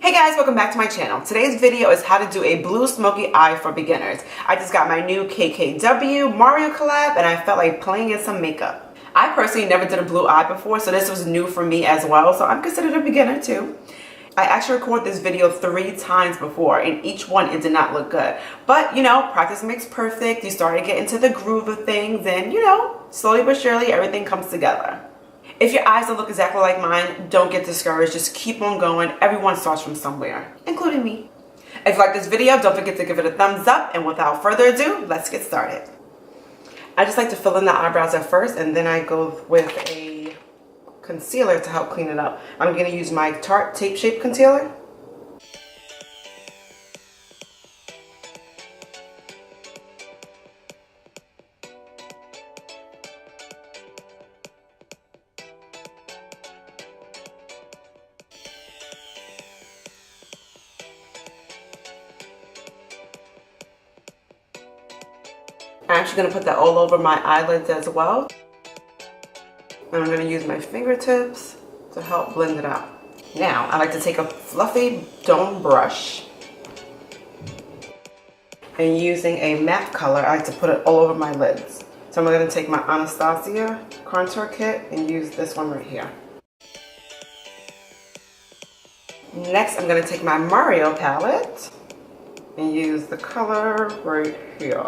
Hey guys, welcome back to my channel. Today's video is how to do a blue smoky eye for beginners. I just got my new KkwxMario collab and I felt like playing in some makeup. I personally never did a blue eye before, so this was new for me as well, so I'm considered a beginner too. I actually recorded this video 3 times before and each one it did not look good. But you know, practice makes perfect. You start to get into the groove of things and you know, slowly but surely everything comes together. If your eyes don't look exactly like mine, don't get discouraged. Just keep on going. Everyone starts from somewhere, including me. If you like this video, don't forget to give it a thumbs up. And without further ado, let's get started. I just like to fill in the eyebrows at first, and then I go with a concealer to help clean it up. I'm going to use my Tarte Tape Shape Concealer. I'm actually going to put that all over my eyelids as well. And I'm going to use my fingertips to help blend it out. Now, I like to take a fluffy dome brush. And using a matte color, I like to put it all over my lids. So I'm going to take my Anastasia contour kit and use this one right here. Next, I'm going to take my Mario palette and use the color right here.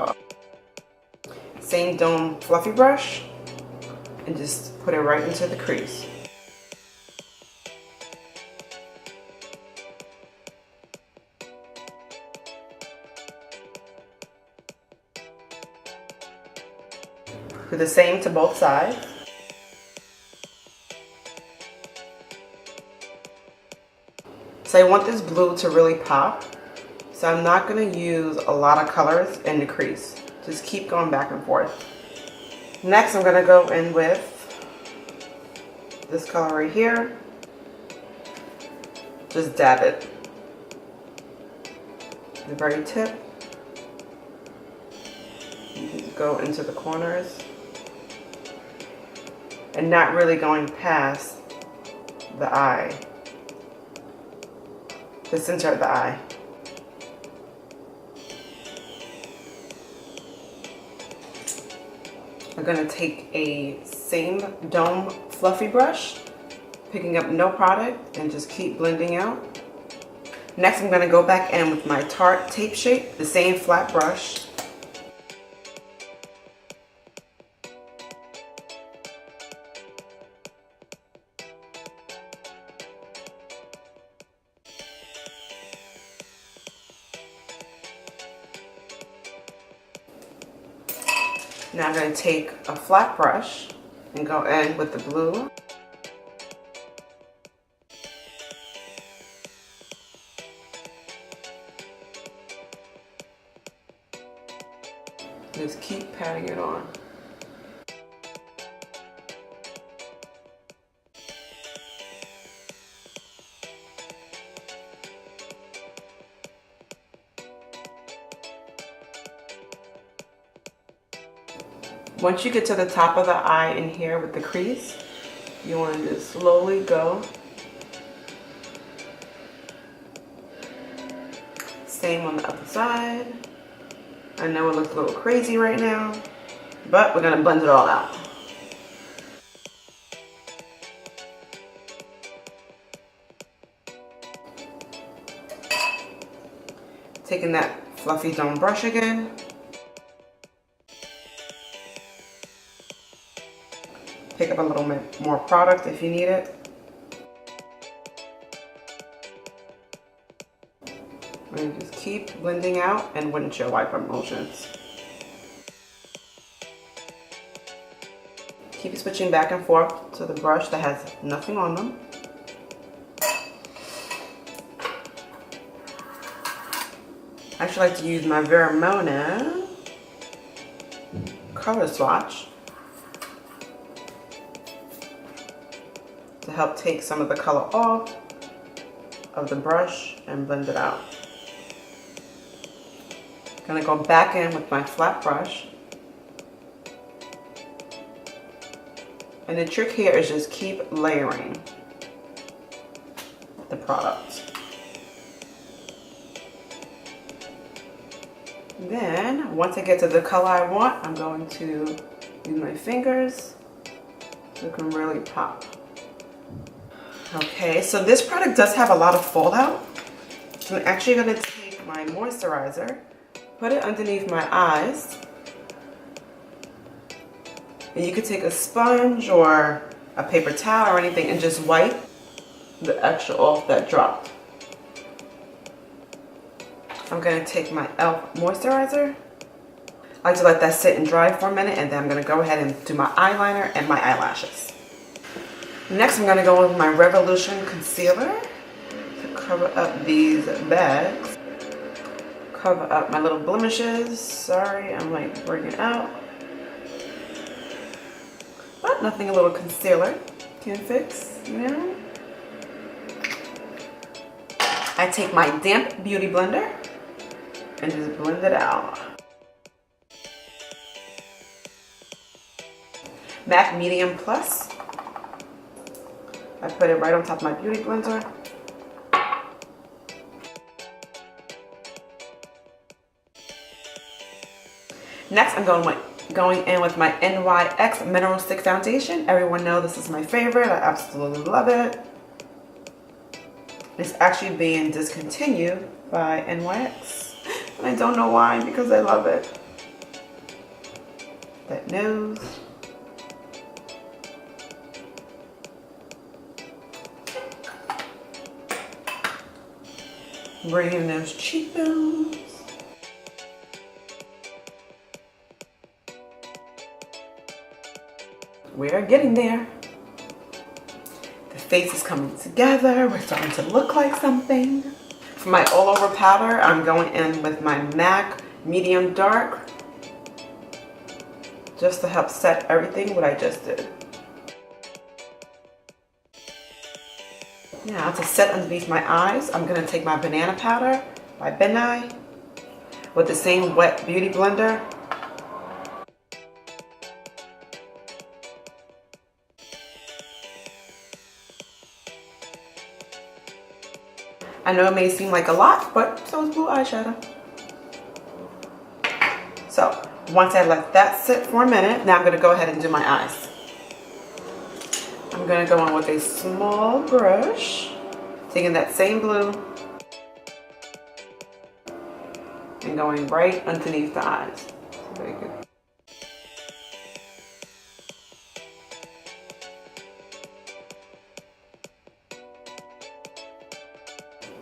Same dome fluffy brush and just put it right into the crease. Do the same to both sides. So I want this blue to really pop, so I'm not going to use a lot of colors in the crease. Just keep going back and forth. Next, I'm going to go in with this color right here. Just dab it. The very tip. You can go into the corners. And not really going past the eye. The center of the eye. I'm going to take a same dome fluffy brush, picking up no product, and just keep blending out. Next, I'm going to go back in with my Tarte Tape Shape, the same flat brush. Now I'm going to take a flat brush and go in with the blue. Just keep patting it on. Once you get to the top of the eye in here with the crease, you want to just slowly go. Same on the other side. I know it looks a little crazy right now, but we're going to blend it all out. Taking that fluffy dome brush again. Pick up a little bit more product if you need it. And just keep blending out and windshield wiper motions. Keep switching back and forth to the brush that has nothing on them. I actually like to use my Vermona color swatch to help take some of the color off of the brush and blend it out. Gonna go back in with my flat brush. And the trick here is just keep layering the product. Then, once I get to the color I want, I'm going to use my fingers so it can really pop. Okay, so this product does have a lot of fallout. So I'm actually going to take my moisturizer, put it underneath my eyes. And you could take a sponge or a paper towel or anything and just wipe the extra off that dropped. I'm going to take my e.l.f. moisturizer. I like to let that sit and dry for a minute, and then I'm going to go ahead and do my eyeliner and my eyelashes. Next, I'm going to go with my Revolution concealer to cover up these bags. Cover up my little blemishes. Sorry, I'm like bringing out. But nothing a little concealer can fix, you know? I take my damp beauty blender and just blend it out. MAC Medium Plus. I put it right on top of my beauty blender. Next, I'm going in with my KkwxMario Mineral Stick Foundation. Everyone knows this is my favorite. I absolutely love it. It's actually being discontinued by KkwxMario. And I don't know why, because I love it. That nose. Bring in those cheekbones. We are getting there. The face is coming together. We're starting to look like something. For my all over powder, I'm going in with my MAC Medium Dark, just to help set everything what I just did. Now to set underneath my eyes, I'm going to take my banana powder by Ben with the same wet beauty blender. I know it may seem like a lot, but so is blue eyeshadow. So once I let that sit for a minute, now I'm going to go ahead and do my eyes. I'm going to go in with a small brush, taking that same blue and going right underneath the eyes. Very good.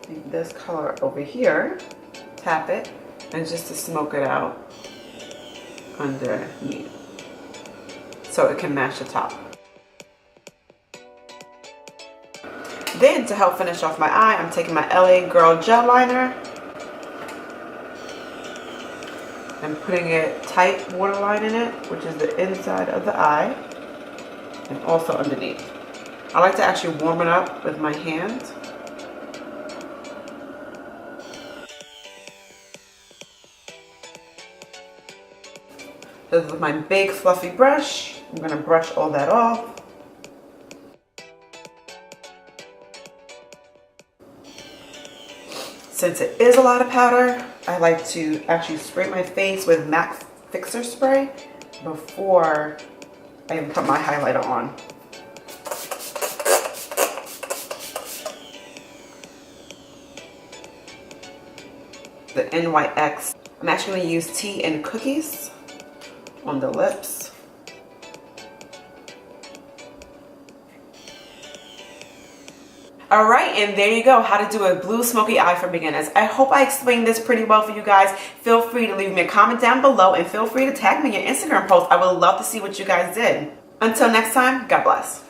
Take this color over here, tap it, and just to smoke it out underneath so it can match the top. Then to help finish off my eye, I'm taking my LA Girl gel liner and putting a tight waterline in it, which is the inside of the eye and also underneath. I like to actually warm it up with my hand. With my big fluffy brush, I'm going to brush all that off. Since it is a lot of powder, I like to actually spray my face with MAC Fixer Spray before I even put my highlighter on. The KkwxMario. I'm actually going to use tea and cookies on the lips. Alright, and there you go, how to do a blue smoky eye for beginners. I hope I explained this pretty well for you guys. Feel free to leave me a comment down below and feel free to tag me in your Instagram post. I would love to see what you guys did. Until next time, God bless.